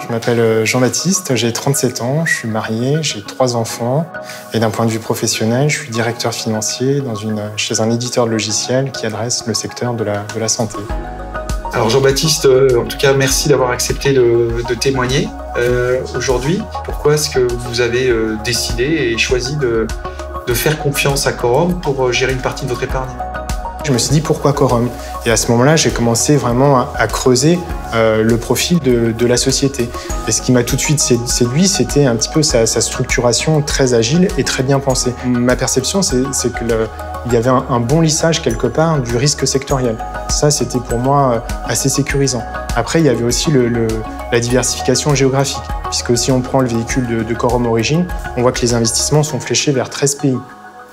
Je m'appelle Jean-Baptiste, j'ai 37 ans, je suis marié, j'ai 3 enfants. Et d'un point de vue professionnel, je suis directeur financier chez un éditeur de logiciels qui adresse le secteur de la santé. Alors Jean-Baptiste, en tout cas, merci d'avoir accepté de témoigner aujourd'hui. Pourquoi est-ce que vous avez décidé et choisi de faire confiance à Quorum pour gérer une partie de votre épargne ? Je me suis dit pourquoi Quorum ? Et à ce moment-là, j'ai commencé vraiment à creuser le profil de la société. Et ce qui m'a tout de suite séduit, c'était un petit peu sa structuration très agile et très bien pensée. Ma perception, c'est qu'il y avait un bon lissage quelque part du risque sectoriel. Ça, c'était pour moi assez sécurisant. Après, il y avait aussi la diversification géographique, puisque si on prend le véhicule de Quorum Origine, on voit que les investissements sont fléchés vers 13 pays.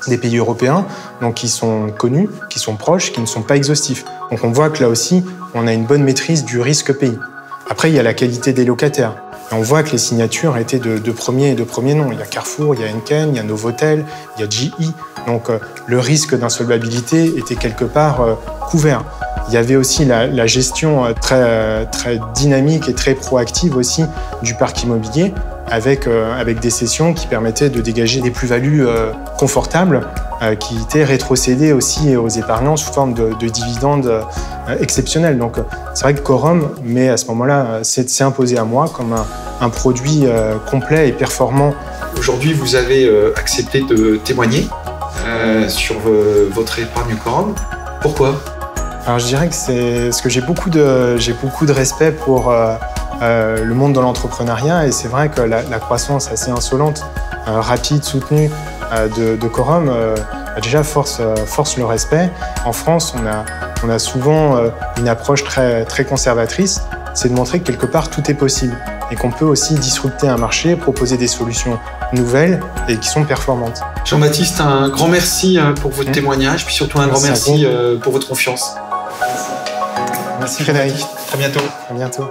Des pays européens, donc qui sont connus, qui sont proches, qui ne sont pas exhaustifs. Donc on voit que là aussi, on a une bonne maîtrise du risque pays. Après, il y a la qualité des locataires. Et on voit que les signatures étaient de premier nom. Il y a Carrefour, il y a Henken, il y a Novotel, il y a GE. Donc le risque d'insolvabilité était quelque part couvert. Il y avait aussi la gestion très dynamique et très proactive aussi du parc immobilier, avec des cessions qui permettaient de dégager des plus-values confortables qui étaient rétrocédées aussi aux épargnants sous forme de dividendes exceptionnels. Donc c'est vrai que Quorum, mais à ce moment-là, s'est imposé à moi comme un produit complet et performant. Aujourd'hui, vous avez accepté de témoigner sur votre épargne Quorum. Pourquoi ? Alors je dirais que c'est parce que j'ai beaucoup de respect pour le monde de l'entrepreneuriat, et c'est vrai que la croissance assez insolente, rapide, soutenue de Quorum déjà force le respect. En France, on a souvent une approche très conservatrice, c'est de montrer que quelque part tout est possible et qu'on peut aussi disrupter un marché, proposer des solutions nouvelles et qui sont performantes. Jean-Baptiste, un grand merci pour votre témoignage, puis surtout un grand merci pour votre confiance. Merci Frédéric. À bientôt. À bientôt.